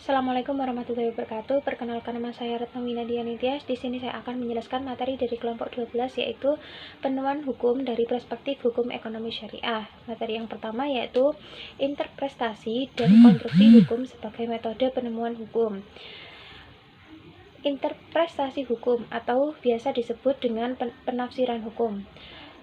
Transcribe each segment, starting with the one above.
Assalamualaikum warahmatullahi wabarakatuh. Perkenalkan, nama saya Retno Winadia Nityas. Di sini saya akan menjelaskan materi dari kelompok 12, yaitu penemuan hukum dari perspektif hukum ekonomi syariah. Materi yang pertama yaitu interpretasi dan konstruksi hukum sebagai metode penemuan hukum. Interpretasi hukum atau biasa disebut dengan penafsiran hukum.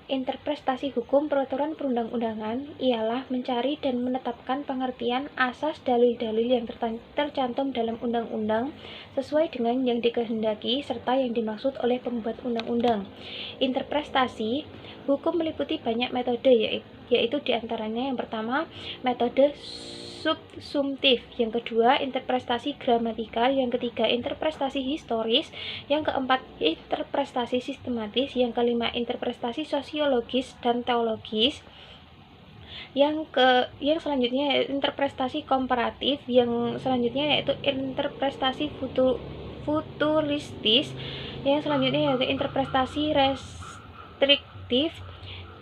Interpretasi hukum peraturan perundang-undangan ialah mencari dan menetapkan pengertian asas dalil-dalil yang tercantum dalam undang-undang sesuai dengan yang dikehendaki serta yang dimaksud oleh pembuat undang-undang. Interpretasi hukum meliputi banyak metode, yaitu diantaranya yang pertama metode subsumtif, yang kedua interpretasi gramatikal, yang ketiga interpretasi historis, yang keempat interpretasi sistematis, yang kelima interpretasi sosiologis dan teologis, yang selanjutnya yaitu interpretasi komparatif, yang selanjutnya yaitu interpretasi futuristis, yang selanjutnya yaitu interpretasi restriktif,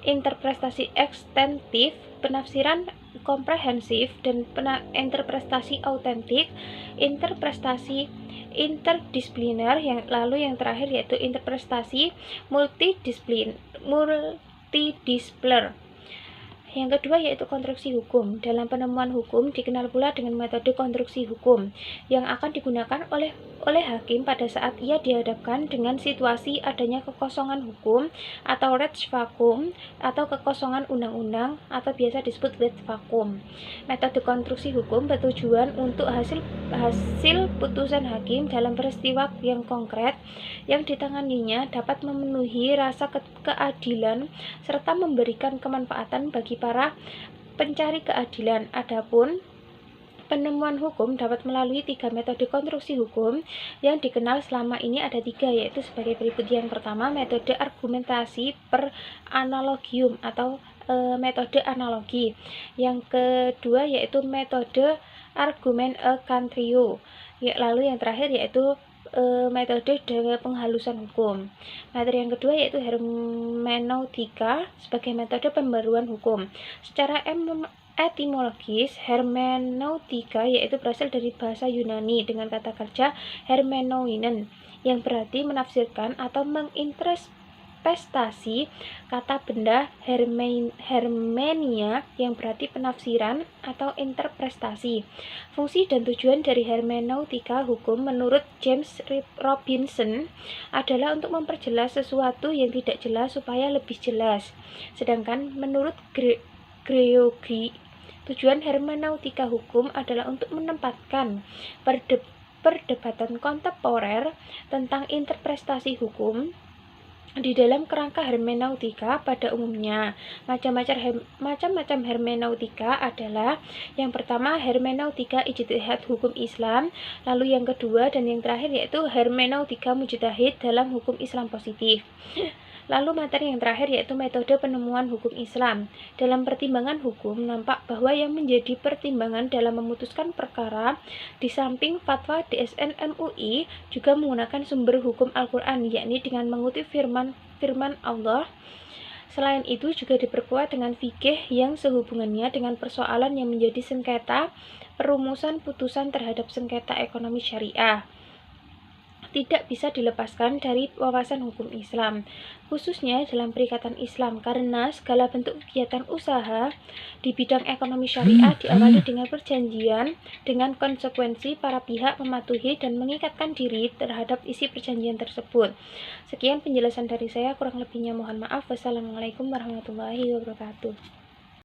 interpretasi ekstensif, penafsiran komprehensif, dan interpretasi autentik, interpretasi interdisipliner, yang terakhir yaitu interpretasi multidisipliner. Yang kedua yaitu konstruksi hukum. Dalam penemuan hukum dikenal pula dengan metode konstruksi hukum yang akan digunakan oleh hakim pada saat ia dihadapkan dengan situasi adanya kekosongan hukum atau red vacuum atau kekosongan undang-undang atau biasa disebut red vacuum. Metode konstruksi hukum bertujuan untuk hasil putusan hakim dalam peristiwa yang konkret yang ditanganinya dapat memenuhi rasa keadilan serta memberikan kemanfaatan bagi para pencari keadilan. Adapun penemuan hukum dapat melalui 3 metode konstruksi hukum yang dikenal selama ini ada 3, yaitu sebagai berikut. Yang pertama metode argumentasi per analogium atau metode analogi. Yang kedua yaitu metode argumen a contrario. Lalu yang terakhir yaitu metode dengan penghalusan hukum. Materi yang kedua yaitu hermeneutika sebagai metode pembaruan hukum. Secara etimologis, hermeneutika yaitu berasal dari bahasa Yunani dengan kata kerja hermenoinen yang berarti menafsirkan atau menginterpretasi kata benda hermenia yang berarti penafsiran atau interpretasi. Fungsi dan tujuan dari hermeneutika hukum menurut James Robinson adalah untuk memperjelas sesuatu yang tidak jelas supaya lebih jelas. Sedangkan menurut Gregory, tujuan hermeneutika hukum adalah untuk menempatkan perdebatan kontemporer tentang interpretasi hukum di dalam kerangka hermeneutika pada umumnya. Macam-macam hermeneutika adalah yang pertama hermeneutika ijtihad hukum Islam, lalu yang kedua dan yang terakhir yaitu hermeneutika mujtahid dalam hukum Islam positif. Lalu materi yang terakhir yaitu metode penemuan hukum Islam. Dalam pertimbangan hukum, nampak bahwa yang menjadi pertimbangan dalam memutuskan perkara di samping fatwa DSN MUI juga menggunakan sumber hukum Al-Quran, yakni dengan mengutip firman Allah. Selain itu juga diperkuat dengan fikih yang sehubungannya dengan persoalan yang menjadi sengketa perumusan putusan terhadap sengketa ekonomi syariah. Tidak bisa dilepaskan dari wawasan hukum Islam, khususnya dalam perikatan Islam, karena segala bentuk kegiatan usaha di bidang ekonomi syariah diawali dengan perjanjian dengan konsekuensi para pihak mematuhi dan mengikatkan diri terhadap isi perjanjian tersebut. Sekian penjelasan dari saya, kurang lebihnya mohon maaf. Wassalamualaikum warahmatullahi wabarakatuh.